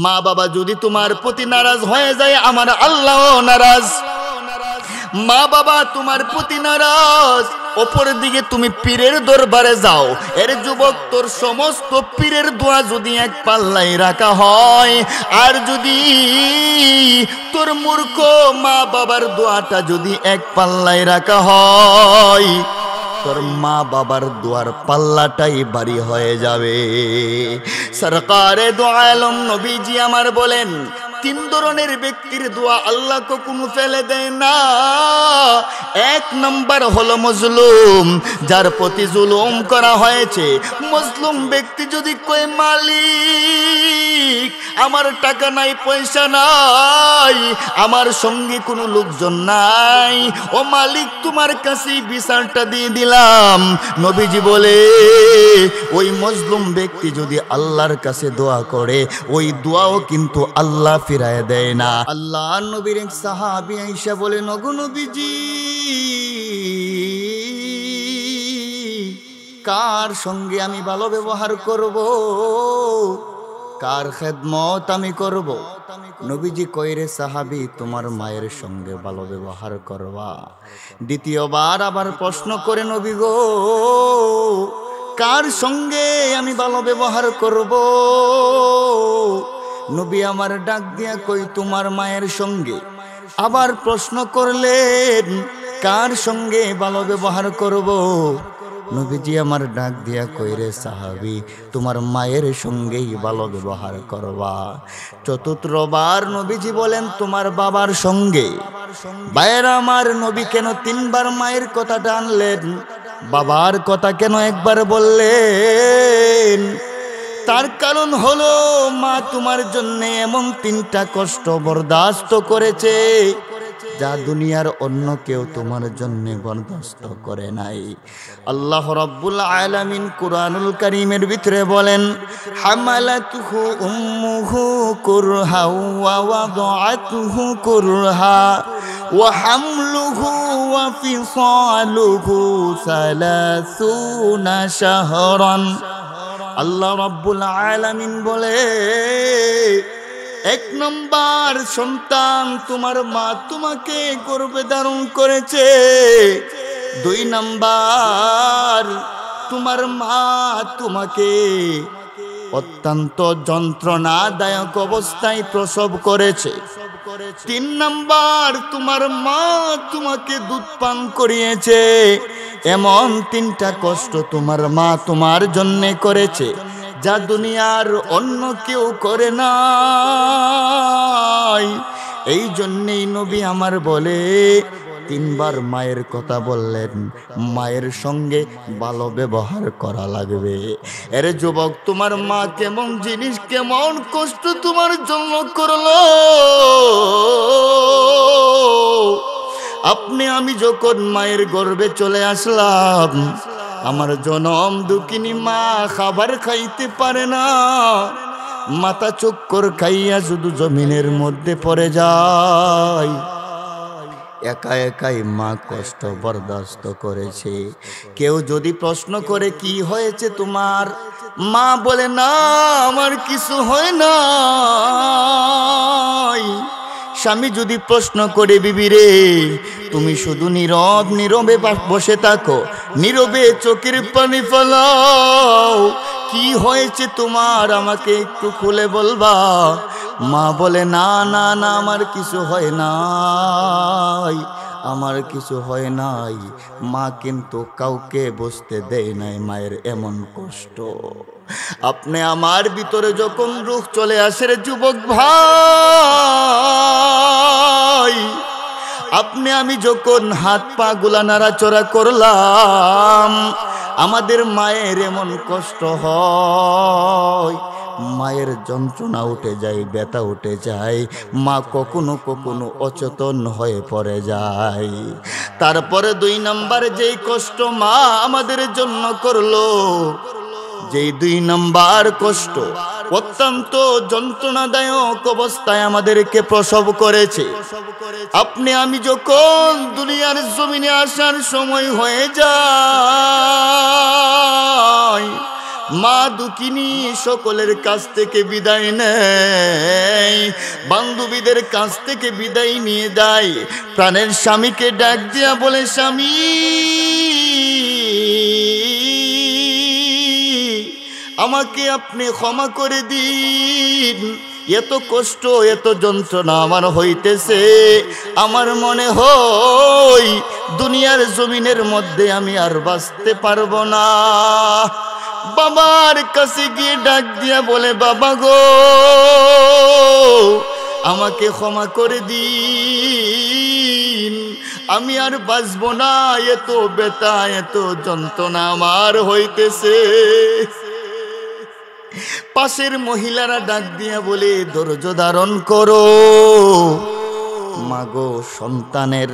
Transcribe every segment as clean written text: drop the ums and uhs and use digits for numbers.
মা বাবা যদি তোমার প্রতি নারাজ হয়ে যায়, আমার আল্লাহও নারাজ। মা বাবা তোমার প্রতি নারাজ, অপর দিকে তুমি পীরের দরবারে যাও। এর যুবক, তোর সমস্ত পীরের দোয়া যদি এক পাল্লায় রাখা হয়, আর যদি তোর মূর্খ মা বাবার দোয়াটা যদি এক পাল্লায় রাখা হয়, তোর মা বাবার দোয়ার পাল্লাটাই ভারী হয়ে যাবে। সরকারে দো আলম নবীজি আমার বলেন, তিন ধরনের ব্যক্তির দোয়া আল্লাহ কখনো ফেলে দেয় না। এক নম্বর হলো মজলুম, যার প্রতি জুলুম করা হয়েছে। মজলুম ব্যক্তি যদি কয়, মালিক আমার টাকা নাই, পয়সা নাই, আমার সঙ্গে কোনো লোকজন নাই, ও মালিক তোমার কাছে বিচারটা দিয়ে দিলাম। নবীজি বলে, ওই মজলুম ব্যক্তি যদি আল্লাহর কাছে দোয়া করে, ওই দোয়াও কিন্তু আল্লাহ ফিরায় দেয় না। আল্লাহ নবীর এক সাহাবী আয়েশা বলে, ওগো নবীজি, কার সঙ্গে আমি ভালো ব্যবহার করব, কার খেদমত আমি করব? নবীজি কইরে, সাহাবী তোমার মায়ের সঙ্গে ভালো ব্যবহার করবা। দ্বিতীয়বার আবার প্রশ্ন করে, নবী গো, কার সঙ্গে আমি ভালো ব্যবহার করব? নবী আমার ডাক দিয়া কই, তোমার মায়ের সঙ্গে। আবার প্রশ্ন করলেন, কার সঙ্গে ভালো ব্যবহার করব? নবীজি আমার ডাক দিয়া কইরে, সাহাবী তোমার মায়ের সঙ্গেই ভালো ব্যবহার করবা। চতুর্থবার নবীজি বলেন, তোমার বাবার সঙ্গে। ভাইয়েরা আমার, নবী কেন তিনবার মায়ের কথাটা আনলেন, বাবার কথা কেন একবার বললেন? তার কারণ হলো, মা তোমার জন্য এমন তিনটা কষ্ট বরদাস্ত করেছে, যা দুনিয়ার অন্য কেউ তোমার জন্য বরদাস্ত করে নাই। আল্লাহ রাব্বুল আলামিন কুরআনুল কারীমের ভিতরে বলেন, হামালাতুহু উম্মুহু কুরহা ওয়া ওয়াদাআতুহু কুরহা ওয়া হামলুহু ওয়া ফিসালুহু 30 শাহরান। আল্লাহ রাব্বুল আলামিন বলে, এক নম্বর সন্তান তোমার মা তোমাকে গর্ভে ধারণ করেছে। দুই নম্বর তোমার মা তোমাকে অত্যন্ত যন্ত্রণাদায়ক অবস্থায় প্রসব করেছে। তিন নম্বর তোমার মা তোমাকে দুধ পান করিয়েছে। এমন তিনটা কষ্ট তোমার মা তোমার জন্যে করেছে, যা দুনিয়ার অন্য কেউ করে নাই। এই জন্যেই নবী আমার বলে, তিনবার মায়ের কথা বললেন, মায়ের সঙ্গে ভালো ব্যবহার করা লাগবে। এর যুবক, তোমার মা কেমন জিনিস, কেমন কষ্ট তোমার জন্য করলো। আপনি আমি যখন মায়ের গর্ভে চলে আসলাম, আমার জনম দুঃখিনী মা খাবার খাইতে পারে না, মাথা চক্কর খাইয়া শুধু জমিনের মধ্যে পড়ে যায়। একা একাই মা কষ্ট বরদাস্ত করেছে। কেউ যদি প্রশ্ন করে, কি হয়েছে তোমার? মা বলে, না আমার কিছু হয় না। স্বামী যদি প্রশ্ন করে, বিবি রে তুমি শুধু নীরবে বসে থাকো, নীরবে চোখের পানি ফেলাও, কি হয়েছে তোমার, আমাকে একটু খুলে বলবা? মা বলে, না না না, আমার কিছু হয় নাই, আমার কিছু হয় নাই। মা কিন্তু কাউকে বুঝতে দেয় নাই মায়ের এমন কষ্ট। আপনি আমার ভিতরে যখন রূহ চলে আসে রে যুবক ভাই, আপনি আমি যখন হাত পা গুলা নাড়াচড়া করলাম, আমাদের মায়ের এমন কষ্ট হয়, মায়ের যন্ত্রণা উঠে যায়, ব্যথা উঠে যায়, মা কখনো কখনো অচেতন হয়ে পড়ে যায়। তারপরে দুই নম্বরে যেই কষ্ট মা আমাদের জন্য করলো, যেই দুই নম্বর কষ্ট অত্যন্ত যন্ত্রণাদায়ক অবস্থায় আমাদেরকে প্রসব করেছে। আপনি আমি যখন দুনিয়ার জমিনে আসার সময় হয়ে যায়, মা দুঃখিনী সকলের কাছ থেকে বিদায় নেয়, বান্ধবীদের কাছ থেকে বিদায় নিয়ে যায়। প্রাণের স্বামীকে ডাক দিয়া বলে, স্বামী আমাকে আপনি ক্ষমা করে দিন, এত কষ্ট এত যন্ত্রণা আমার হইতেছে, আমার মনে হয় দুনিয়ার জমিনের মধ্যে আমি আর বাঁচতে পারবো না। বাবার কাছে গিয়ে ডাক দিয়া বলে, বাবা গো আমাকে ক্ষমা করে দিন, আমি আর বাঁচবো না, এত ব্যথা এত যন্ত্রণা আমার হইতেছে। পাশের মহিলারা ডাক দিয়া বলে, ধৈর্য ধারণ করো, মাগো সন্তানের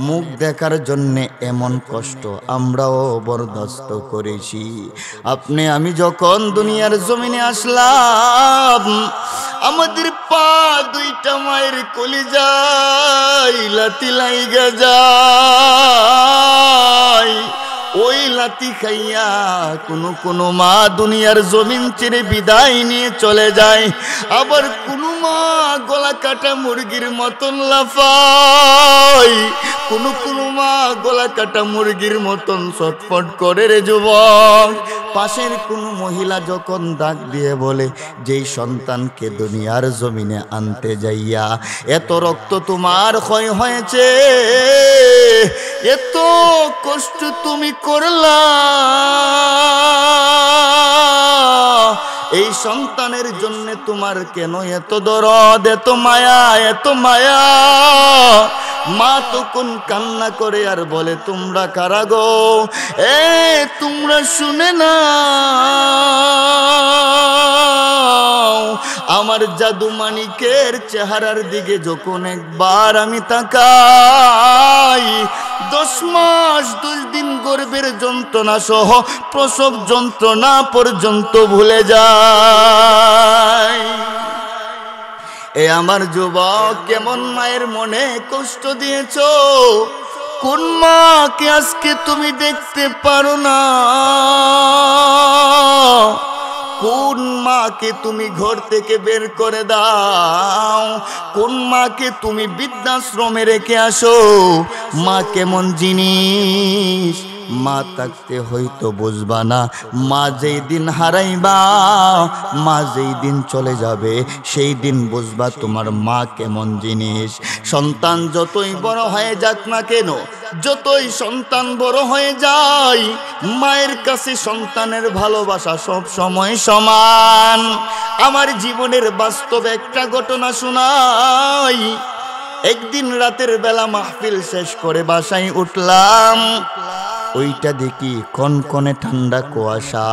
মুখ দেখার জন্যে এমন কষ্ট আমরাও বরদাস্ত করেছি। আপনি আমি যখন দুনিয়ার জমিনে আসলাম, আমাদের পা দুইটা মায়ের কলিজায় লাথি লাইগা যায়। ওই লাথি খাইয়া কোনো মা দুনিয়ার জমিন ছেড়ে বিদায় নিয়ে চলে যায়। আবার কোনো মা গলা কাটা মুরগির মতন লাফায়, কোনো মা গলা কাটা মুরগির মতন ছটফট করে রে যুবক। পাশের কোনো মহিলা যখন ডাক দিয়ে বলে, যেই সন্তানকে দুনিয়ার জমিনে আনতে যাইয়া এত রক্ত তোমার ক্ষয় হয়েছে, এত কষ্ট তুমি করলা, এই সন্তানের জন্য তোমার কেন এত দরদ এত মায়া এত মায়া? মা তখন কান্না করে আর বলে, তোমরা কারা গো? তোমরা শুনে না, আমার জাদু মানিকের চেহারার দিকে যখন একবার আমি তাকাই, 10 মাস 10 দিন গর্ভের যন্ত্রণা সহ প্রসব যন্ত্রণা পর্যন্ত ভুলে যায়। এ আমার যুবক, কেমন মায়ের মনে কষ্ট দিয়েছো? কোন মাকে আজকে তুমি দেখতে পারো না? কোন মাকে তুমি ঘর থেকে বের করে দাও? কোন মাকে তুমি বৃদ্ধাশ্রমে রেখে আসো? মা কেমন জিনিস? মা থাকতে হয়তো বুঝবা না, মা যেই দিন হারাইবা, মা যেই দিন চলে যাবে, সেই দিন বুঝবা তোমার মা কেমন জিনিস। সন্তান যতই বড় হয়ে যাক না কেন, যতই সন্তান বড় হয়ে যায়, মায়ের কাছে সন্তানের ভালোবাসা সব সময় সমান। আমার জীবনের বাস্তব একটা ঘটনা শোনাই। একদিন রাতের বেলা মাহফিল শেষ করে বাসায় উঠলাম, ওইটা দেখি কনকনে ঠান্ডা কুয়াশা,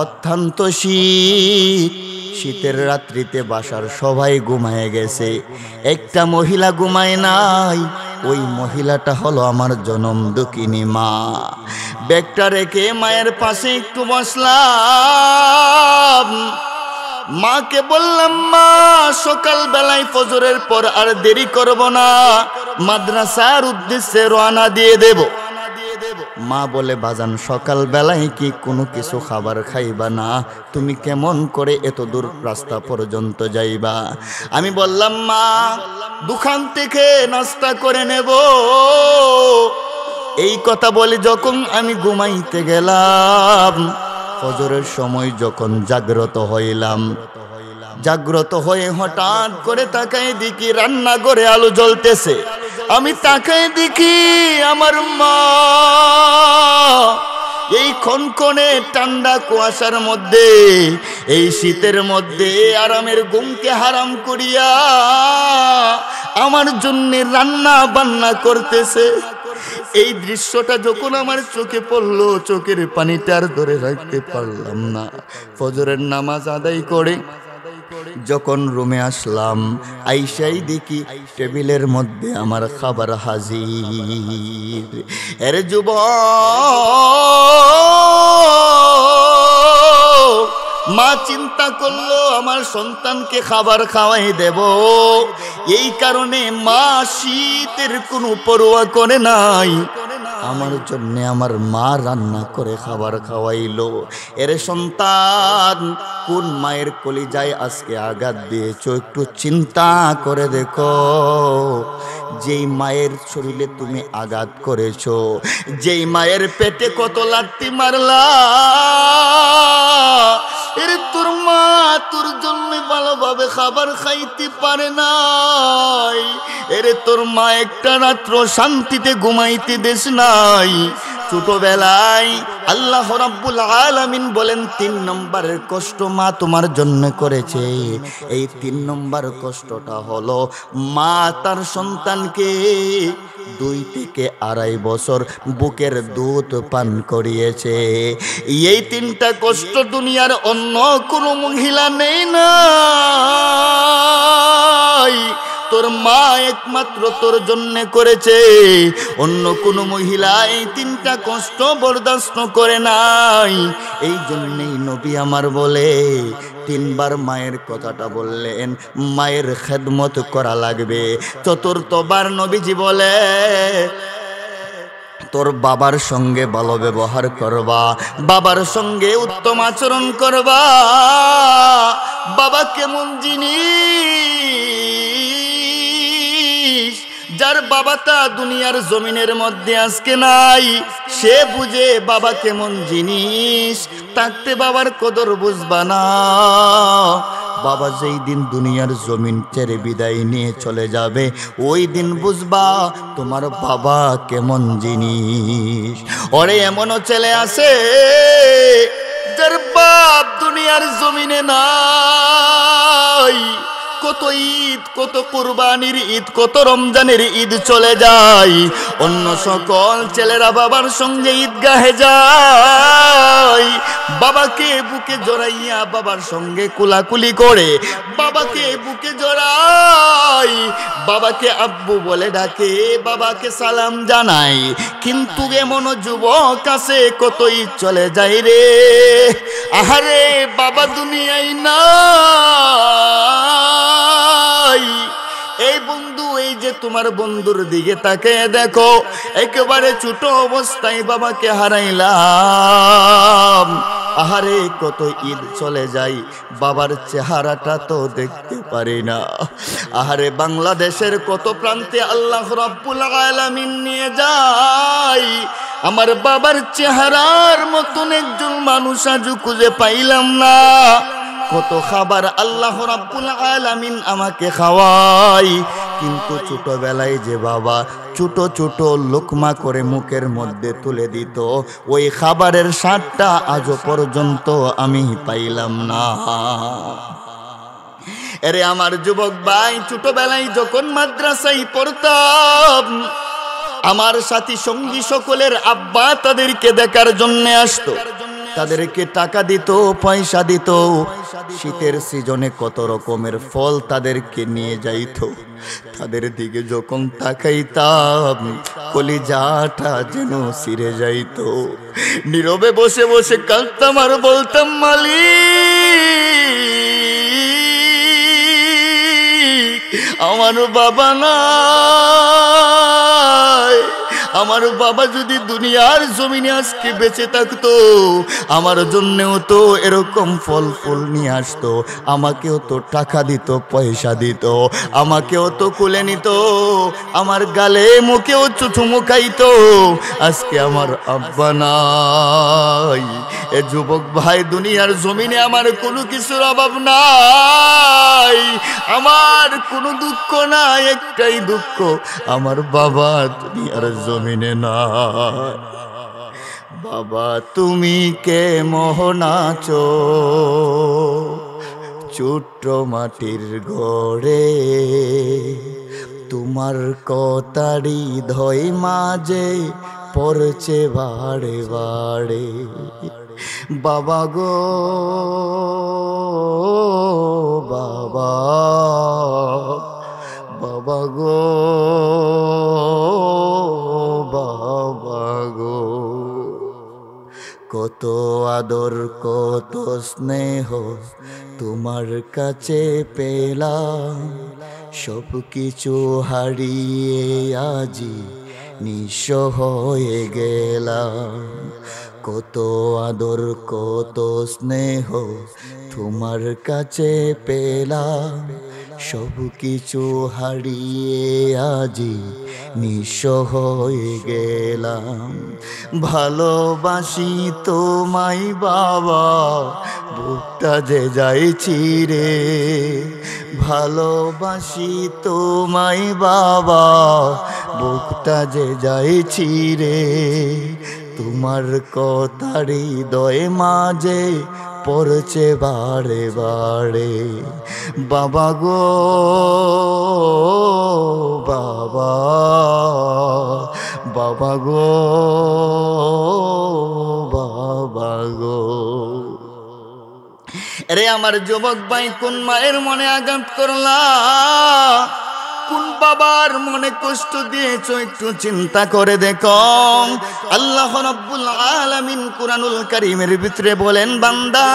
অত্যন্ত শীত। শীতের রাত্রিতে বাসার সবাই ঘুমায় গেছে, একটা মহিলা ঘুমায় নাই। ওই মহিলাটা হলো আমার জনম দুঃখিনী মা। ব্যাগটা রেখে মায়ের পাশে একটু বসলাম, মাকে বললাম, মা সকাল বেলায় ফজরের পর আর দেরি করব না, মাদ্রাসার উদ্দেশ্যে রওনা দিয়ে দেব। মা বলে, বাজান সকাল বেলায় কি কোনো কিছু খাবার খাইবা না? তুমি কেমন করে এত দূর রাস্তা পর্যন্ত যাইবা? আমি বললাম, মা দোকান থেকে নাস্তা করে নেব। এই কথা বলে যখন আমি ঘুমাইতে গেলাম, ফজরের সময় যখন জাগ্রত হইলাম, জাগ্রত হয়ে হঠাৎ করে তাকাই দেখি রান্নাঘরে আলো জ্বলতেছে। আমি তাকাই দেখি আমার মা এই কনকনে ঠান্ডা কুয়াশার মধ্যে, এই শীতের মধ্যে আরামের ঘুমকে হারাম করিয়া আমার জন্য রান্না বান্না করতেছে। এই দৃশ্যটা যখন আমার চোখে পড়লো, চোখের পানিটা আর ধরে রাখতে পারলাম না। ফজরের নামাজ আদায় করে যখন রুমে আসলাম, আইসাই দেখি টেবিলের মধ্যে আমার খাবার হাজির। এর যুবক, মা চিন্তা করলো আমার সন্তানকে খাবার খাওয়াই দেব, এই কারণে মা শীতের কোনো পরোয়া করে নাই, আমার জন্য আমার মা রান্না করে খাবার খাওয়াইলো। এর সন্তান, কোন মায়ের কলিজায় আজকে আঘাত দিয়েছো একটু চিন্তা করে দেখো। যেই মায়ের শরীরে তুমি আঘাত করেছো, যেই মায়ের পেটে কত লাথি মারলা, এর তোর মা তোর জন্য ভালোভাবে খাবার খাইতে পারে নাই, এরে তোর মা একটা রাত্র শান্তিতে ঘুমাইতে দেশ নাই। ছোটবেলায় আল্লাহ রাব্বুল আলামিন বলেন ৩ নম্বরের কষ্ট মা তোমার জন্য করেছে। এই ৩ নম্বর কষ্টটা হলো মা তার সন্তানকে ২ থেকে ২.৫ বছর বুকের দুধ পান করিয়েছে। এই ৩টা কষ্ট দুনিয়ার অন্য কোনো মহিলা নেই না। তোর মা একমাত্র তোর জন্য করেছে, অন্য কোনো মহিলা এই ৩টা কষ্ট বরদাস্ত করে নাই। এই জন্যই নবী আমার বলে ৩ বার মায়ের কথাটা বললেন, মায়ের খেদমত করা লাগবে। ৪র্থবার নবীজি বলে তোর বাবার সঙ্গে ভালো ব্যবহার করবা, বাবার সঙ্গে উত্তম আচরণ করবা। বাবা কেমন জিনিস, যার বাবাটা দুনিয়ার জমিনের মধ্যে আজকে নাই, সে বুঝে বাবা কেমন জিনিস। থাকতে বাবার কদর বুঝবা না, বাবা যেই দিন দুনিয়ার জমিন ছেড়ে বিদায় নিয়ে চলে যাবে, ওই দিন বুঝবা তোমার বাবা কেমন জিনিস। ওরে এমনও ছেলে আছে যার বাপ দুনিয়ার জমিনে নাই, কত ঈদ, কত কুরবানির ঈদ, কত রমজানের ঈদ চলে যায়, অন্য সকল ছেলেরা বাবার সঙ্গে ঈদগাহে যায়, বাবাকে বুকে জড়াইয়া বাবার সঙ্গে কুলাকুলি করে, বাবাকে বুকে জড়াই, বাবাকে আব্বু বলে ডাকে, বাবাকে সালাম জানাই। কিন্তু এমন যুবক আছে কত ঈদ চলে যায় রে, আহারে বাবা দুনিয়ায় না। এই বন্ধু, এই যে তোমার বন্ধুর দিকে তাকিয়ে দেখো, একেবারে ছোট অবস্থায় বাবাকে হারাইলাম। আহারে কত ঈদ চলে যায়, বাবার চেহারাটা তো দেখতে পারি না। আহারে বাংলাদেশের কত প্রান্তে আল্লাহ রাব্বুল আলামিন নিয়ে যায়, আমার বাবার চেহারার মতন একজন মানুষ আজও খুঁজে পাইলাম না। কত খাবার আল্লাহ রাব্বুল আলামিন আমাকে খাওয়াই, কিন্তু ছোটবেলায় যে বাবা ছোট ছোট লোকমা করে মুখের মধ্যে তুলে দিত, ওই খাবারের স্বাদটা আজও পর্যন্ত আমি পাইলাম না। এরে আমার যুবক ভাই, ছোটবেলায় যখন মাদ্রাসায় পড়তাম, আমার সাথী সঙ্গী সকলের আব্বা তাদেরকে দেখার জন্য আসতো, তাদেরকে টাকা দিত, পয়সা দিত। শীতের সিজনে কত রকমের ফল তাদেরকে নিয়ে যাইত। তাদের দিকে যখন তাকাইতাম, কলিজাটা যেন ছিঁড়ে যাইত। নীরবে বসে বসে কাঁদতাম আর বলতাম, মালিক আমার বাবা নাই, আমার বাবা যদি দুনিয়ার জমিনে আজকে বেঁচে থাকতো, আমার জন্যও তো এরকম ফল ফুল নিয়ে আসতো, আমাকেও তো টাকা দিত, পয়সা দিত, আমাকেও তো কোলে নিত, আমার গালে মুখেও চুমু খাইতো। আজকে আমার আব্বা নাই। এ যুবক ভাই, দুনিয়ার জমিনে আমার কোনো কিছুর অভাব নাই, আমার কোনো দুঃখ নাই, একটাই দুঃখ, আমার বাবা দুনিয়ার জমিনে নাই। বাবা তুমি কে মোহন আছো ছোট্ট মাটির ঘরে, তোমার কথারি ধয় মাঝে পড়ছে বাড়ে বাড়ে। বাবা গো বাবা, বাবা গো বাবা গো, কত আদর কত স্নেহ তোমার কাছে পেলাম, সব কিছু হারিয়ে আজি নিঃস্ব হয়ে গেলাম। কত আদর কত স্নেহ তোমার কাছে পেলাম, সব কিছু হারিয়ে আজি নিঃস্ব হয়ে গেলাম। ভালোবাসি তোমায় বাবা, বুকটা যে যাইছি রে। ভালোবাসি তোমায় বাবা, বুকটা যে যাইছি রে। তোমার কথা হৃদয় মাঝে পড়ছে বারে বারে। বাবা গো বাবা, বাবা গো বাবা গো। রে আমার যুবক ভাই, কোন মায়ের মনে আঘাত করলা, কোন বাবার মনে কষ্ট দিয়েছো, একটু চিন্তা করে দেখো। আল্লাহ রাব্বুল আলামিন কুরআনুল কারীমের ভিতরে বলেন, বান্দা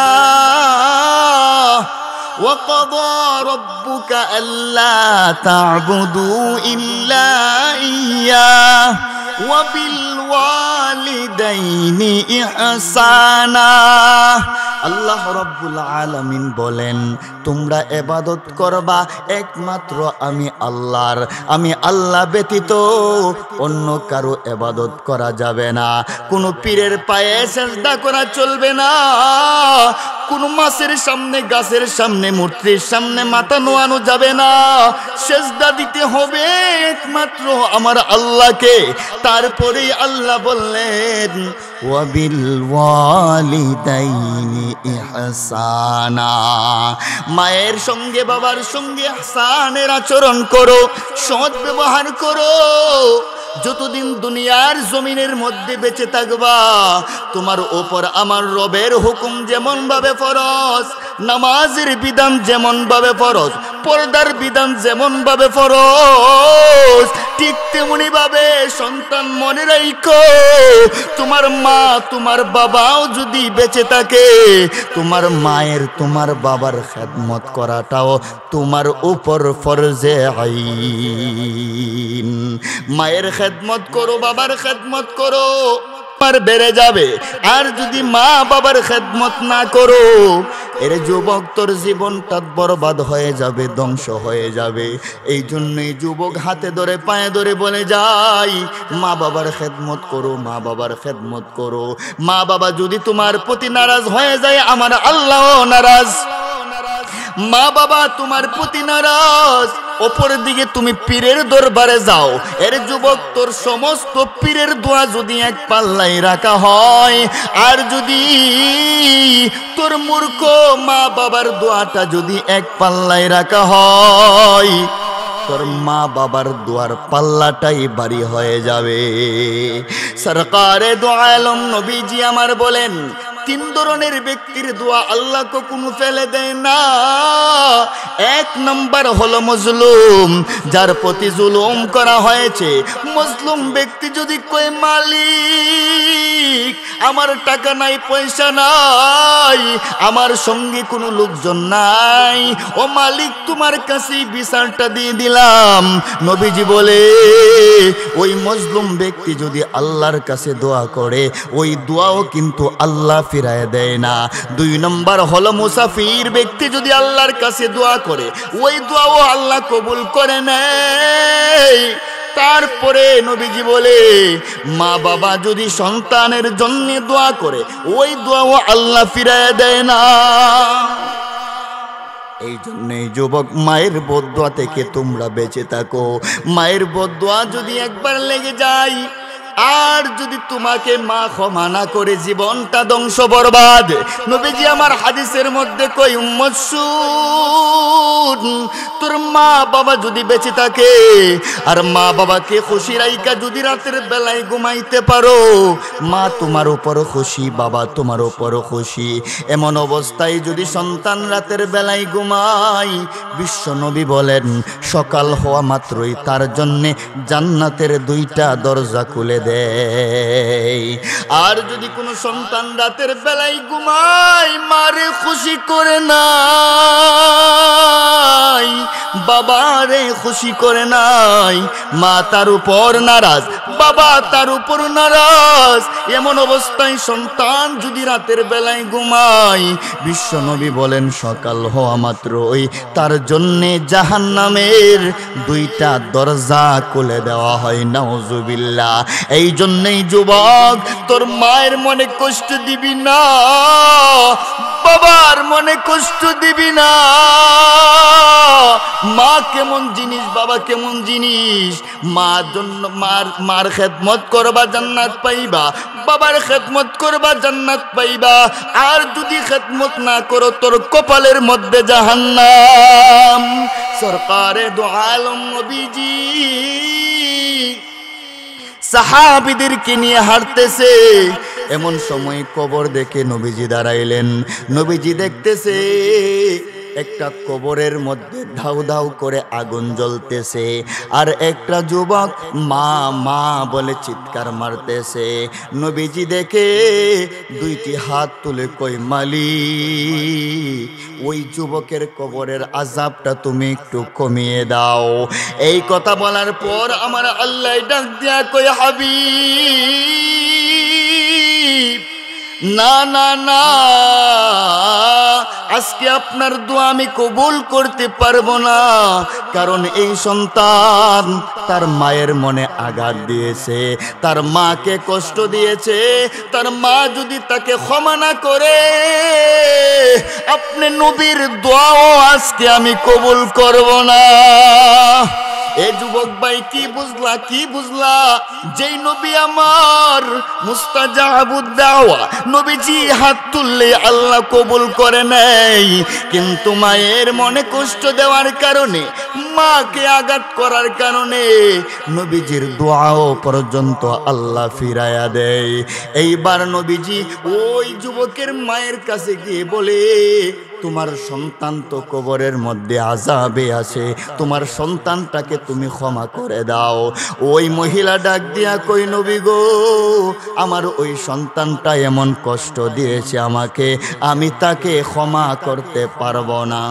ওয়াকাদা রাব্বুকা আল্লা তা'বুদু ইল্লা ইয়্যাহ ওয়া বিল ওয়ালিদাইনি ইহসানা। আল্লাহ রাব্বুল আলামিন বলেন, তোমরা ইবাদত করবা একমাত্র আমি আল্লাহর। আমি আল্লাহ ব্যতীত অন্য কারো ইবাদত করা যাবে না। কোনো পীরের পায়ে সিজদা করা চলবে না। কোনো মাছের সামনে, গাছের সামনে, মূর্তির সামনে মাথা নোয়ানো যাবে না। সিজদা দিতে হবে একমাত্র আমার আল্লাহকে। তারপরেই আল্লাহ বললেন, ওয়াবিল ওয়ালিদাইনি ইহসানা। মায়ের সঙ্গে বাবার সঙ্গে ইহসানের আচরণ করো, সৎ ব্যবহার করো। যতদিন দুনিয়ার জমিনের মধ্যে বেঁচে থাকবা, তোমার ওপর আমার রবের হুকুম যেমন ভাবে ফরজ, নামাজের বিধান যেমন ভাবে ফরজ, পর্দার বিধান যেমন ভাবে ফরজ, ঠিক তেমনি ভাবে সন্তান মনে রাখো, তোমার মা তোমার বাবাও যদি বেঁচে থাকে, তোমার মায়ের তোমার বাবার খেদমত করাটাও তোমার উপর ফরজে আইন। মায়ের খেদমত করো, বাবার খেদমত করো, আর বেড়ে যাবে। আর যদি মা বাবার খেদমত না করো, এর যুবক তোর জীবনটা বরবাদ হয়ে যাবে, ধ্বংস হয়ে যাবে। এই জন্যই যুবক হাতে ধরে পায়ে ধরে বলে যাই, মা বাবার খেদমত করো, মা বাবার খেদমত করো। মা বাবা যদি তোমার প্রতি নারাজ হয়ে যায়, আমার আল্লাহ নারাজ। মা বাবা তোমার প্রতি নারাজ, অপর দিকে তুমি পীরের দরবারে যাও। এর যুবক, তোর সমস্ত পীরের দোয়া যদি এক পাল্লায় রাখা হয়, আর যদি তোর মূর্খ মা বাবার দোয়াটা যদি এক পাল্লায় রাখা হয়, তোর মা বাবার দোয়ার পাল্লাটাই ভারী হয়ে যাবে। সরকারে দো আলম নবীজি আমার বলেন, তিন ধরনের ব্যক্তির দোয়া আল্লাহ কখনো ফেলে দেয় না। এক নম্বর হলো মজলুম, যার প্রতি জুলুম করা হয়েছে। মজলুম ব্যক্তি যদি কয়, মালিক আমার টাকা নাই, পয়সা নাই, আমার সঙ্গে কোনো লোকজন নাই, ও মালিক তোমার কাছে বিচারটা দিয়ে দিলাম। নবীজি বলে, ওই মজলুম ব্যক্তি যদি আল্লাহর কাছে দোয়া করে, ওই দোয়াও কিন্তু আল্লাহ ফিরায় দেয় না। দুই নম্বর হলো মুসাফির ব্যক্তি যদি আল্লাহর কাছে দোয়া করে, ওই দোয়াও আল্লাহ কবুল করে নেয়। তারপরে নবীজি বলে, মা বাবা যদি সন্তানের জন্য দোয়া করে, ওই দোয়াও আল্লাহ ফিরায় দেয় না। এই জন্যই যুবক, মায়ের বদদোয়া থেকে তোমরা বেঁচে থাকো। মায়ের বদদোয়া যদি একবার লেগে যায়, আর যদি তোমাকে মা ক্ষমা না করে, জীবনটা ধ্বংস বরবাদ। নবীজি আমার হাদিসের মধ্যে কই, উম্মত শুন, তোর মা বাবা যদি বেঁচে থাকে, আর মা বাবাকে খুশি রাইকা যদি রাতের বেলায় ঘুমাইতে পারো, মা তোমার উপর খুশি, বাবা তোমার উপর খুশি। এমন অবস্থায় যদি সন্তান রাতের বেলায় ঘুমায়, বিশ্ব নবী বলেন, সকাল হওয়া মাত্রই তার জন্যে জান্নাতের দুইটা দরজা খুলে দেয়। আর যদি কোনো সন্তান রাতের বেলায় ঘুমায়, মারে খুশি করে নাই, বাবারে খুশি করে নাই, মা তার উপর নারাজ, বাবা তার উপর নারাজ। এমন অবস্থায় সন্তান যদি রাতের বেলায় ঘুমায়, বিশ্ব নবী বলেন সকাল হওয়া মাত্রই তার জন্যে জাহান্নামের 2টা দরজা খুলে দেওয়া হয়। নাউজুবিল্লাহ। এই জন্যই যুবক, তোর মায়ের মনে কষ্ট দিবি না, বাবার মনে কষ্ট দিবি না। মা কেমন জিনিস, বাবা কেমন জিনিস। মার খেদমত করবা জান্নাত পাইবা, বাবার খেদমত করবা জান্নাত পাইবা। আর যদি খেদমত না করো, তোর কপালের মধ্যে জাহান্নাম। সরকারে দো আলম নবীজি সাহাবীদেরকে নিয়ে হাঁটতেছে, এমন সময় কবর দেখে নবীজি দাঁড়াইলেন। নবীজি দেখতেছে একটা কবরের মধ্যে ধাউ ধাউ করে আগুন জ্বলতেছে, আর একটা যুবক মা মা বলে চিৎকার মারতেছে। নবীজি দেখে 2টি হাত তুলে কই, মালিক, ওই যুবকের কবরের আযাবটা তুমি একটু কমিয়ে দাও। এই কথা বলার পর আমার আল্লাহ ডাক দিয়া কই, হাবিব, না না না, আজকে আপনার দোয়া আমি কবুল করতে পারবো না। কারণ এই সন্তান তার মায়ের মনে আঘাত দিয়েছে, তার মাকে কষ্ট দিয়েছে। তার মা যদি তাকে ক্ষমা না করে, আপনি নবীর দোয়াও আজকে আমি কবুল করব না। এ যুবক ভাই, কি বুঝলা, কি বুঝলা? যেই নবী আমার মুস্তাজাবুদ দাওয়া, নবীজি হাত তুললে আল্লাহ কবুল করে নেয়, কিন্তু মায়ের মনে কষ্ট দেওয়ার কারণে, মাকে আঘাত করার কারণে নবীজির দোয়াও পর্যন্ত আল্লাহ ফিরায়া দেয়। এইবার নবীজি ওই যুবকের মায়ের কাছে গিয়ে বলে, তোমার সন্তান তো কবরের মধ্যে আযাবে আছে, তোমার সন্তানটাকে তুমি ক্ষমা করে দাও। ওই মহিলা ডাক দিয়া কই, নবী গো, আমার ওই সন্তানটা এমন কষ্ট দিয়েছে আমাকে, আমি তাকে ক্ষমা করতে পারবো না।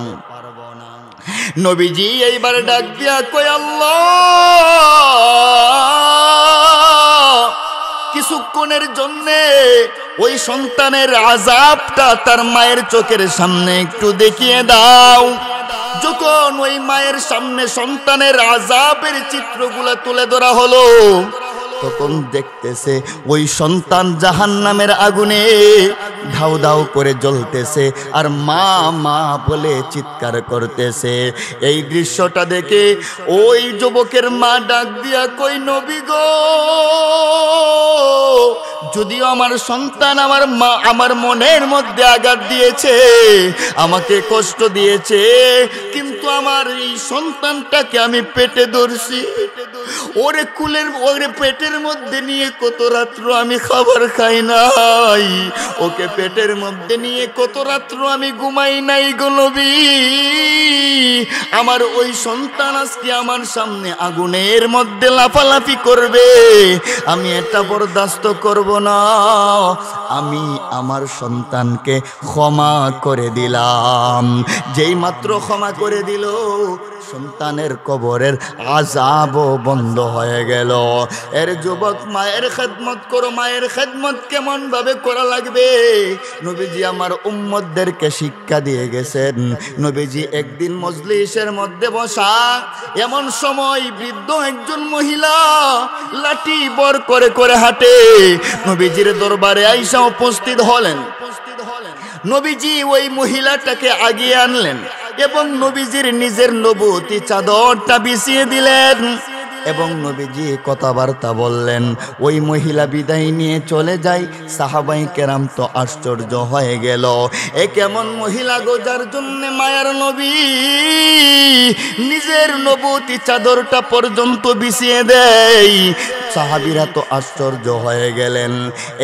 নবীজি এইবার ডাক দিয়া কই, আল্লাহ, কিছুক্ষণের জন্যে ওই সন্তানের আযাবটা তার মায়ের চোখের সামনে একটু দেখিয়ে দাও। যখন ওই মায়ের সামনে সন্তানের আযাবের চিত্রগুলো তুলে ধরা হলো, তখন দেখতেছে ওই সন্তান জাহান্নামের আগুনে ধাউ ধাউ করে জ্বলতেছে, আর মা মা বলে চিৎকার করতেছে। এই দৃশ্যটা দেখে ওই যুবকের মা ডাক দিয়া কই, নবী গো, যদিও আমার সন্তান আমার মনের মধ্যে আঘাত দিয়েছে, আমাকে কষ্ট দিয়েছে, কিন্তু আমার এই সন্তানটাকে আমি পেটে ধরছি, ওরে পেটের মধ্যে নিয়ে কত রাত্র আমি খাবার খাই নাই, ওকে পেটের মধ্যে নিয়ে কত রাত্র আমি ঘুমাই নাই গো নবী। আমার ওই সন্তান আজকে আমার সামনে আগুনের মধ্যে লাফালাফি করবে, আমি এটা বরদাস্ত করব না। আমি আমার সন্তানকে ক্ষমা করে দিলাম। যেই মাত্র ক্ষমা করে দিল, সন্তানের কবরের আযাবও বন্ধ হয়ে গেল। এর যুবক, মায়ের খেদমত করো। মায়ের খেদমত কেমন ভাবে করা লাগবে নবীজি আমার উম্মতদেরকে শিক্ষা দিয়ে গেছেন। নবীজি একদিন মজলিসের মধ্যে বসা, এমন সময় বৃদ্ধ একজন মহিলা লাঠি বর করে করে হাঁটে নবীজির দরবারে আইসা উপস্থিত হলেন। নবীজি ওই মহিলাটাকে আগিয়ে আনলেন এবং নবীজির নিজের নবুয়তি চাদরটা বিছিয়ে দিলেন এবং নবীজি কথাবার্তা বললেন। ওই মহিলা বিদায় নিয়ে চলে যায়। সাহাবায়ে কেরাম তো আশ্চর্য হয়ে গেল, এ কেমন মহিলা গো, যার জন্য মায়ার নবী নিজের নবুয়তি চাদরটা পর্যন্ত বিছিয়ে দেয়। সাহাবীরা তো আশ্চর্য হয়ে গেলেন।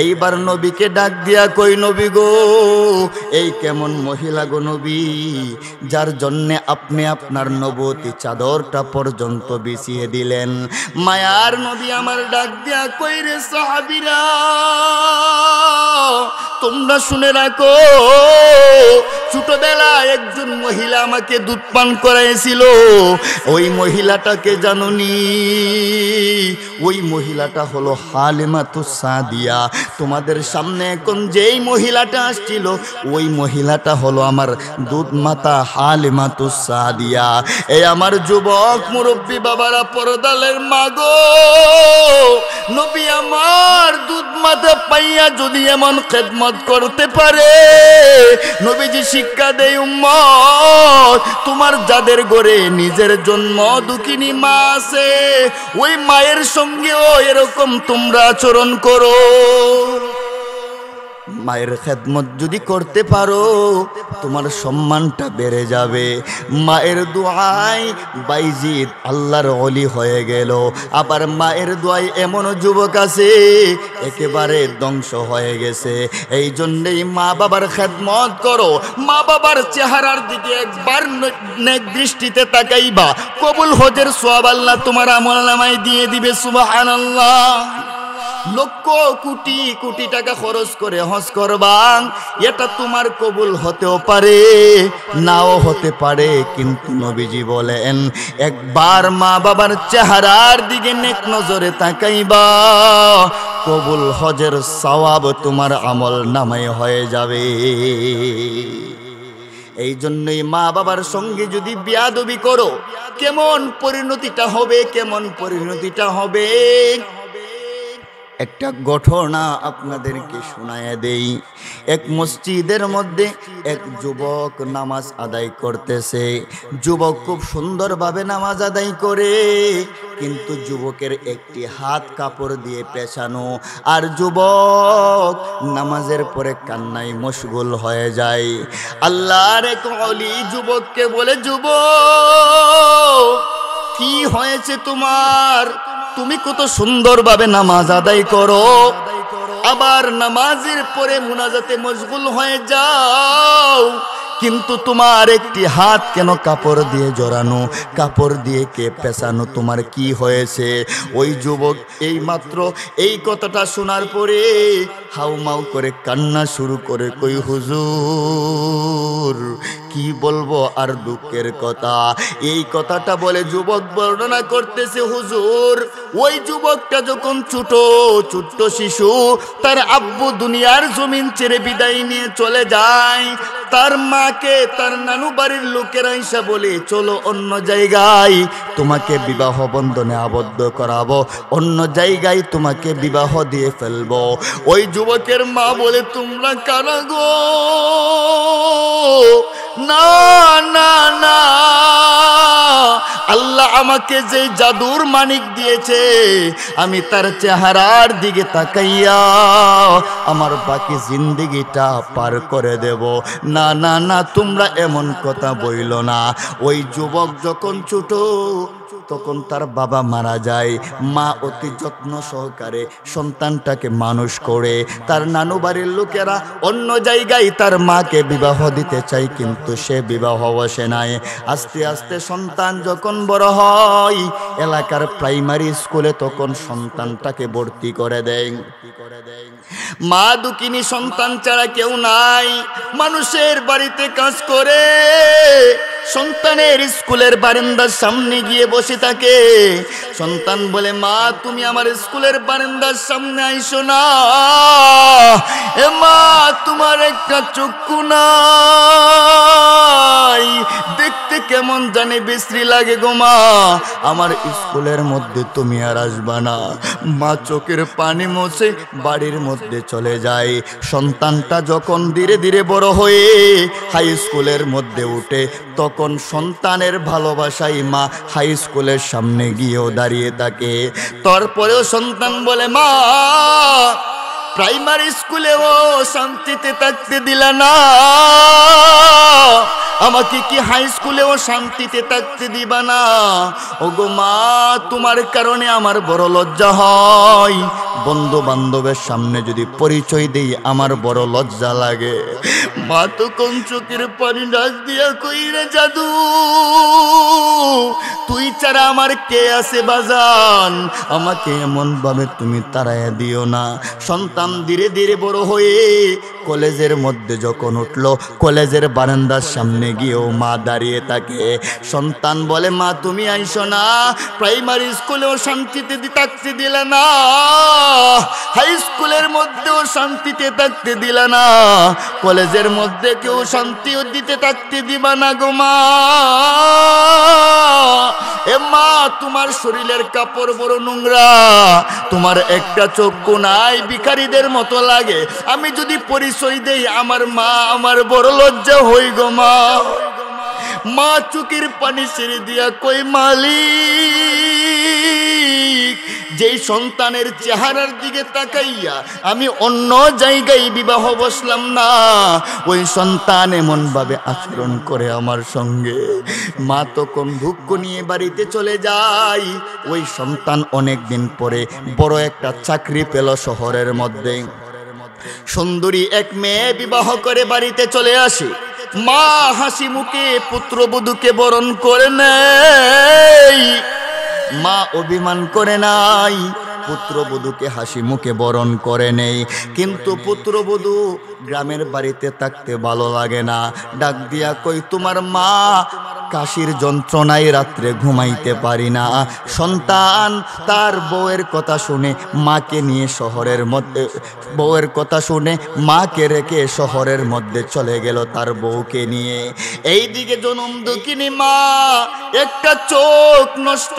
এইবার নবীকে ডাক দিয়া কই, নবী গো, এই কেমন মহিলা গো নবী, যার জন্যে আপনি আপনার নবুয়তি চাদরটা পর্যন্ত বিছিয়ে দিলেন। মায়ার নবী আমার ডাক দিয়া কই, রে সাহাবীরা, তোমরা শুনে রাখো, ছোটবেলায় একজন মহিলা আমাকে দুধ পান করাইছিল। ওই মহিলাটাকে জানুনি? ওই মহিলাটা হলো হালিমাতুস সাদিয়া। তোমাদের সামনে এখন যেই মহিলাটা আসছিল ওই মহিলাটা হলো আমার দুধ মাতা হালিমাতুস সাদিয়া। এই আমার যুবক মুরব্বী বাবারা, পরদালের মাগো, নবী আমার দুধ মাতা পাইয়া যদি এমন খেদমত করতে পারে, নবীজি শিক্ষা দেয় উম্মত, তোমার যাদের ঘরে নিজের জন্ম দুঃখিনী মা আছে, ওই মায়ের সঙ্গেও এরকম তোমরা আচরণ করো। মায়ের খেদমত যদি করতে পারো তোমার সম্মানটা বেড়ে যাবে। মায়ের দোয়ায় বাইজিদ আল্লাহর ওলি হয়ে গেল। আবার মায়ের দোয়ায় এমন যুবক আছে একেবারে ধ্বংস হয়ে গেছে। এই জন্যেই মা বাবার খেদমত করো। মা বাবার চেহারার দিকে একবার নেক দৃষ্টিতে তাকাইবা, কবুল হজের সওয়াব আল্লাহ তোমার আমলনামায় দিয়ে দিবে। সুবহানাল্লাহ। লক্ষ কোটি কোটি টাকা খরচ করে হজ করবা, এটা তোমার কবুল হতেও পারে নাও হতে পারে, কিন্তু নবীজি বলেন একবার মা বাবার চেহারার দিকে নেক নজরে তাকাইবা, কবুল হজের সওয়াব তোমার আমল নামায় হয়ে যাবে। এই জন্যই মা বাবার সঙ্গে যদি বেয়াদবি করো কেমন পরিণতিটা হবে, কেমন পরিণতিটা হবে। একটা ঘটনা আপনাদেরকে শোনায়া দেই। এক মসজিদের মধ্যে এক যুবক নামাজ আদায় করতেছে। যুবক খুব সুন্দরভাবে নামাজ আদায় করে, কিন্তু যুবকের একটি হাত কাপড় দিয়ে পেঁচানো, আর যুবক নামাজের পরে কান্নায় মশগুল হয়ে যায়। আল্লাহর এক ওলি যুবককে বলে, যুবক কি হয়েছে তোমার? তুমি কত সুন্দরভাবে নামাজ আদায় করো, আবার নামাজের পরে মুনাজাতে মশগুল হয়ে যাও, কিন্তু তোমার একটি হাত কেন কাপড় দিয়ে জড়ানো, কাপড় দিয়ে কে পেঁচানো, তোমার কি হয়েছে? ওই যুবক এই মাত্র এই কথাটা শোনার পরে হাউমাউ করে কান্না শুরু করে, কই হুজুর কি বলবো আর দুঃখের কথা। এই কথাটা বলে যুবক বর্ণনা করতেছে, হুজুর ওই যুবকটা যখন ছোট ছোট্ট শিশু, তার আব্বু দুনিয়ার জমিন ছেড়ে বিদায় নিয়ে চলে যায়, তার মাকে তার নানু বাড়ির লোকেরা এসে বলে, চলো অন্য জায়গায় তোমাকে বিবাহ বন্ধনে আবদ্ধ করাবো, অন্য জায়গায় তোমাকে বিবাহ দিয়ে ফেলবো। ওই যুবকের মা বলে, তোমরা কারা গো? না না না, আল্লাহ আমাকে যে জাদুর মানিক দিয়েছে, আমি তার চেহারার দিকে তাকাইয়া আমার বাকি জিন্দেগিটা পার করে দেব। না না না, তোমরা এমন কথা বইল না। ওই যুবক যখন ছোট তখন তার বাবা মারা যায়, মা অতি যত্ন সহকারে সন্তানটাকে মানুষ করে। তার নানু বাড়ির লোকেরা অন্য জায়গায় তার মাকে বিবাহ দিতে চায়, কিন্তু সে বিবাহ বসে নাই। আস্তে আস্তে সন্তান যখন বড় হয়, এলাকার প্রাইমারি স্কুলে তখন সন্তানটাকে ভর্তি করে দেয়। মা দুঃখিনী, সন্তান ছাড়া কেউ নাই, মানুষের বাড়িতে কাজ করে, সন্তানের স্কুলের বারান্দার সামনে গিয়ে বসে থাকে। সন্তান বলে, মা তুমি আমার স্কুলের বারান্দার সামনে আইসো না, এ মা তোমার একটা চক্ষু নাই, দেখতে কেমন জানি বিশ্রী লাগে গো মা, আমার স্কুলের মধ্যে তুমি আর আসবা না। মা চোখের পানি মুছে বাড়ির মধ্যে চলে যায়। সন্তানটা যখন ধীরে ধীরে বড় হয়ে হাই স্কুলের মধ্যে উঠে, তখন সন্তানের ভালোবাসায় মা হাই স্কুলের সামনে গিয়েও দাঁড়িয়ে থাকে। তারপরেও সন্তান বলে, মা প্রাইমারি স্কুলেও শান্তিতে থাকতে দিলা না, আমাকে কি হাই স্কুলেও শান্তিতে থাকতে দিবা না? ওগো মা, তোমার কারণে আমার বড় লজ্জা হয়, বন্ধু বান্ধবের সামনে যদি পরিচয় দেই আমার বড় লজ্জা লাগে। মা তো কোন চোখের পানি ডাক দিয়া কইরে, জাদু তুই ছাড়া আমার কে আছে বাজান, আমাকে এমন ভাবে তুমি তাড়াইয়া দিও না। সন্তান ধীরে ধীরে বড় হয়ে কলেজের মধ্যে যখন উঠলো, কলেজের বারান্দার সামনে গিয়েও মা দাঁড়িয়ে থাকে। সন্তান বলে, মা তুমি আইসো না, প্রাইমারি স্কুলেও শান্তিতে থাকতে দিলে না, হাই স্কুলের মধ্যেও শান্তিতে থাকতে দিলে না, কলেজের মধ্যে কেউ শান্তিও দিতে থাকতে দিবা না গো মা। এ মা, তোমার শরীরের কাপড় বড় নোংরা, তোমার একটা চক্ষু নাই, ভিখারিদের মতো লাগে। আমি যদি পরিচয় দেই আমার মা, আমার বড় লজ্জা হই গো মা। মা চোখের পানি ছেড়ে দিয়া কই, মালিক, যেই সন্তানের চেহারার দিকে তাকাইয়া আমি অন্য জায়গায় বিবাহ বসলাম না, ওই সন্তান এমন ভাবে আচরণ করে আমার সঙ্গে। মা তখন দুঃখ নিয়ে বাড়িতে চলে যায়। ওই সন্তান অনেক দিন পরে বড় একটা চাকরি পেল শহরের মধ্যে। সুন্দরী এক মেয়ে বিবাহ করে বাড়িতে চলে আসে। মা হাসি মুখে পুত্রবধূকে বরণ করে নেয়। মা অভিমান করে নাই, পুত্রবধূকে হাসি মুখে বরণ করে নেই। কিন্তু পুত্রবধূ গ্রামের বাড়িতে থাকতে ভালো লাগে না। ডাক দিয়া কই, তোমার মা কাশির যন্ত্রণায় রাত্রে ঘুমাইতে পারি না। সন্তান তার বউয়ের কথা শুনে মাকে নিয়ে শহরের মধ্যে, বউয়ের কথা শুনে মাকে রেখে শহরের মধ্যে চলে গেল তার বউকে নিয়ে। এইদিকে জনম দুঃখিনী মা, একটা চোখ নষ্ট,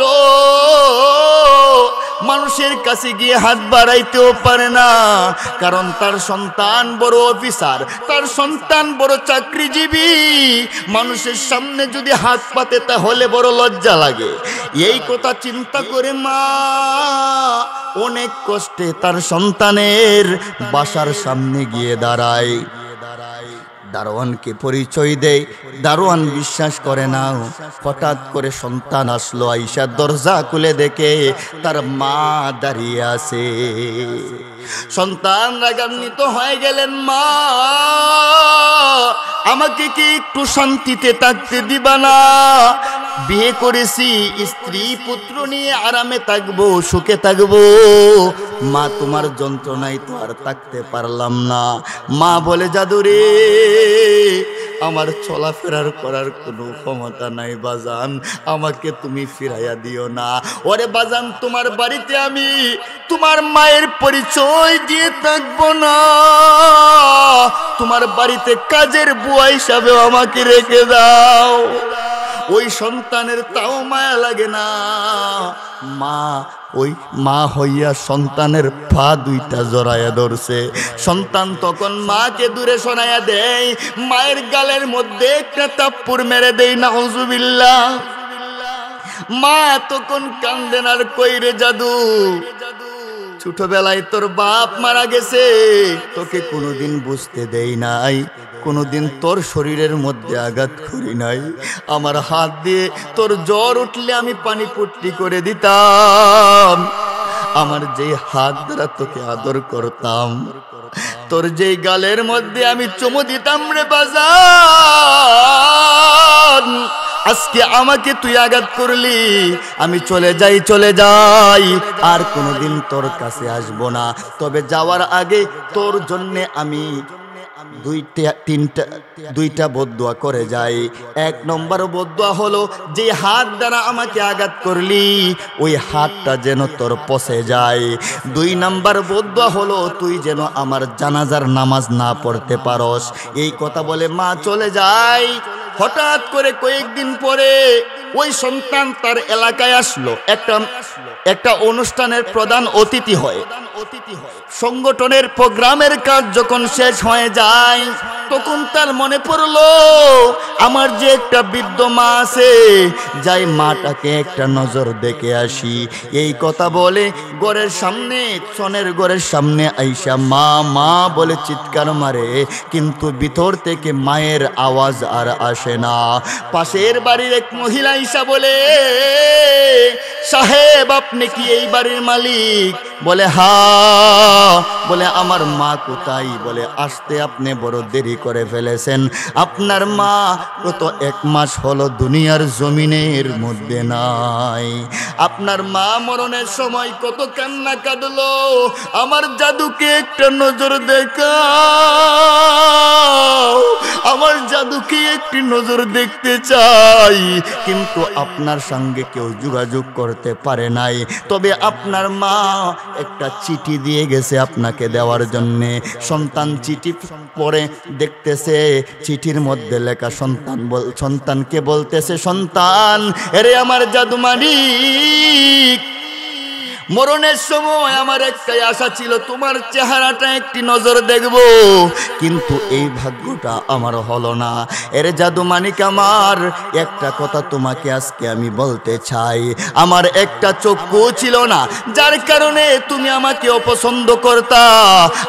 মানুষের কাছে গিয়ে হাত বাড়াইতেও পারে না, কারণ তার সন্তান বড় অফিসার, তার সন্তান বড় চাকরিজীবী। মানুষের সামনে যদি হাত পাতে তাহলে বড় লজ্জা লাগে। এই কথা চিন্তা করে মা অনেক কষ্টে তার সন্তানের বাসার সামনে গিয়ে দাঁড়ায়। দারোয়ানকে পরিচয় দেয়। দারোয়ান বিশ্বাস করে না। হঠাৎ করে সন্তান আসলো, আইসা দরজা খুলে দেখে তার মা দাঁড়িয়ে আছে। সন্তান রাগান্বিত হয়ে গেলেন, মা আমাকে কি একটু শান্তিতে থাকতে দিবা না? বিয়ে করেছি, স্ত্রী পুত্র নিয়ে আরামে থাকবো, সুখে থাকবো। মা তোমার যন্ত্রণায় তো আর থাকতে পারলাম না। মা বলে, জাদুরে আমার চলাফেরার করার কোনো ক্ষমতা নাই বাজান, আমাকে তুমি ফিরাইয়া দিও না। ওরে বাজান, তোমার বাড়িতে আমি তোমার মায়ের পরিচয় দিয়ে থাকবো না, তোমার বাড়িতে কাজের বুয়া হিসাবেও আমাকে রেখে দাও। ওই সন্তানের তাও মায়া লাগে না। মা ওই মা হইয়া সন্তানের পা দুইটা জড়াইয়া ধরছে। সন্তান তখন মাকে দূরে সরাইয়া দেয়, মায়ের গালের মধ্যে একটা থাপ্পড় মেরে দেয়, নাউজুবিল্লাহ। মা তখন কান্দেন আর কইরে, জাদু ছোটবেলায় তোর বাপ মারা গেছে, তোকে কোনোদিন বুঝতে দেই নাই, কোনোদিন তোর শরীরের মধ্যে আঘাত করি নাই। আমার হাত দিয়ে তোর জ্বর উঠলে আমি পানি পট্টি করে দিতাম, আমার যে হাত দ্বারা তোকে আদর করতাম, তোর যেই গালের মধ্যে আমি চুমু দিতাম রে বাজান, আজকে আমাকে তুই আঘাত করলি। আমি চলে যাই, আর কোনোদিন তোর কাছে আসবো না। তবে যাওয়ার আগে তোর জন্যে আমি দুইটা বদদুয়া করে যাই। এক নম্বর বদদুয়া হলো, যে হাত দ্বারা আমাকে আঘাত করলি ওই হাতটা যেন তোর পচে যায়। 2 নম্বর বদদুয়া হলো, তুই যেন আমার জানাজার নামাজ না পড়তে পারস। এই কথা বলে মা চলে যায়। হঠাৎ করে কয়েকদিন পরে ওই সন্তান তার এলাকায় আসলো। একটা অনুষ্ঠানের প্রধান অতিথি হয়। সংগঠনের প্রোগ্রামের কাজ যখন শেষ হয়ে যায়, তখন তার মনে পড়লো, আমার যে একটা বৃদ্ধ মা আছে, যাই মাটাকে একটা নজর দেখে আসি। এই কথা বলে ঘরের সামনে, সনের ঘরের সামনে আইসা মা মা বলে চিৎকার মারে, কিন্তু ভিতর থেকে মায়ের আওয়াজ আর আসে না। পাশের বাড়ির এক মহিলা আইসা বলে, সাহেব আপনি কি এই বাড়ির মালিক? বলে হা, বলে আমার মা কোথায়? বলে আসতে আপনি বড় দেরি করে ফেলেছেন, আপনার মা গত 1 মাস হলো দুনিয়ার জমিনের মধ্যে নাই। আপনার মা মরণের সময় কত কান্না কাঁদলো, আমার জাদুকে একটা নজর দেখাও, আমার জাদুকে একটি নজর দেখতে চাই। কিন্তু আপনার সঙ্গে কেউ যোগাযোগ করতে পারে নাই। তবে আপনার মা একটা চিঠি দিয়ে গেছে আপনাকে দেওয়ার জন্যে। সন্তান চিঠি পড়ে দেখতেছে, চিঠির মধ্যে লেখা সন্তানকে বলতেছে, সন্তান এরে আমার জাদু মালিক, মরণের সময় আমার একটাই আশা ছিল তোমার চেহারাটা একটি নজর দেখব, কিন্তু এই ভাগ্যটা আমার হলো না। এর জাদু মানিক আমার একটা কথা তোমাকে আজকে আমি বলতে চাই, আমার একটা চক্ষু ছিল না, যার কারণে তুমি আমাকে অপছন্দ করতা,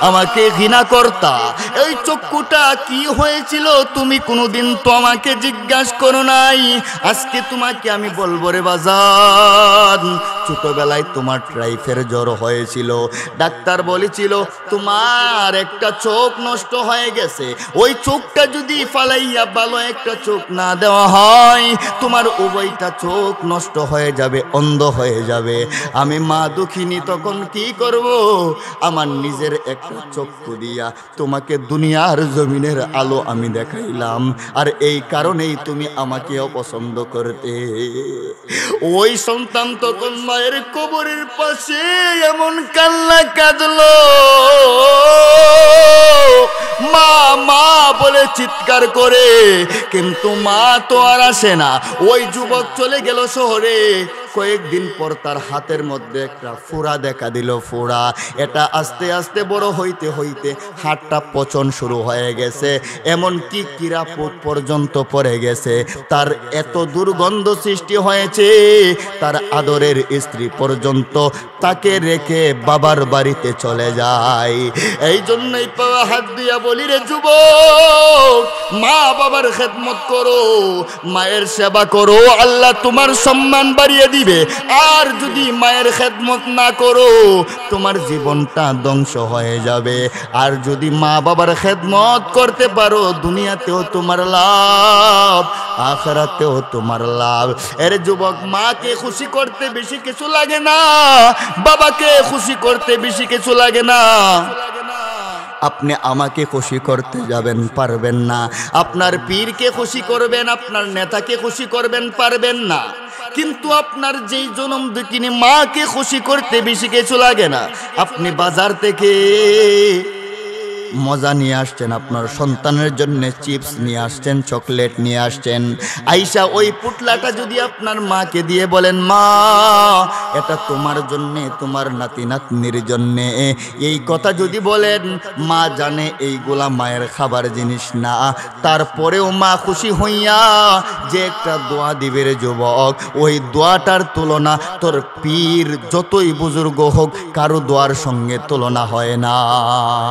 আমাকে ঘৃণা করতা। এই চক্ষুটা কি হয়েছিল তুমি কোনোদিন তো আমাকে জিজ্ঞাসা করো নাই। আজকে তোমাকে আমি বলবো রে বাজান, ছোটবেলায় তোমার টাইফয়েড জ্বর হয়েছিল, ডাক্তার বলেছিল তোমার একটা চোখ নষ্ট হয়ে গেছে, ওই চোখটা যদি ফালাইয়া ভালো একটা চোখ না দেওয়া হয় তোমার উভয়টা চোখ নষ্ট হয়ে যাবে, অন্ধ হয়ে যাবে। আমি মা দুঃখিনী তখন কি করব? আমার নিজের একটা চক্ষু দিয়া তোমাকে দুনিয়ার জমিনের আলো আমি দেখাইলাম, আর এই কারণেই তুমি আমাকে অপছন্দ করতে। ওই সন্তান তখন মায়ের কবরের পাশে এমন কান্না কাঁদলো, মা মা বলে চিৎকার করে, কিন্তু মা তো আর আসে না। ওই যুবক চলে গেল শহরে। কয়েকদিন পর তার হাতের মধ্যে একটা ফোড়া দেখা দিল, ফোড়া। এটা আস্তে আস্তে বড় হইতে হইতে হাতটা পচন শুরু হয়ে গেছে, এমনকি কিরাপুট পর্যন্ত পড়ে গেছে। তার এত দুর্গন্ধ সৃষ্টি হয়েছে, তার আদরের স্ত্রী পর্যন্ত তাকে রেখে বাবার বাড়িতে চলে যায়। এই জন্যই পাওয়া হাত দিয়া বলি রে যুবক, মা বাবার খেদমত করো, মায়ের সেবা করো, আল্লাহ তোমার সম্মান বাড়িয়ে দিবে। আর যদি মায়ের খেদমত না করো তোমার জীবনটা ধ্বংস হয়ে যাবে। আর যদি মা বাবার খেদমত করতে পারো দুনিয়াতেও তোমার লাভ, আখিরাতেও তোমার লাভ। এর যুবক, মাকে খুশি করতে বেশি কিছু লাগে না, বাবাকে খুশি করতে বেশি কিছু লাগে না। আপনি আমাকে খুশি করতে যাবেন, পারবেন না। আপনার পীরকে খুশি করবেন, আপনার নেতাকে খুশি করবেন, পারবেন না। কিন্তু আপনার যেই জনম দুঃখিনী মাকে খুশি করতে বেশি কিছু লাগে না। আপনি বাজার থেকে মজা নিয়ে আসছেন, আপনার সন্তানের জন্য চিপস নিয়ে আসছেন, চকলেট নিয়ে আসছেন, আইসা ওই পুটলাটা যদি আপনার মাকে দিয়ে বলেন, মা এটা তোমার জন্যে, তোমার নাতি নাতনির জন্যে, এই কথা যদি বলেন, মা জানে এইগুলা মায়ের খাবার জিনিস না, তারপরেও মা খুশি হইয়া যে একটা দোয়া দিবে রে যুবক, ওই দোয়াটার তুলনা তোর পীর যতই বুজুর্গ হোক কারো দোয়ার সঙ্গে তুলনা হয় না।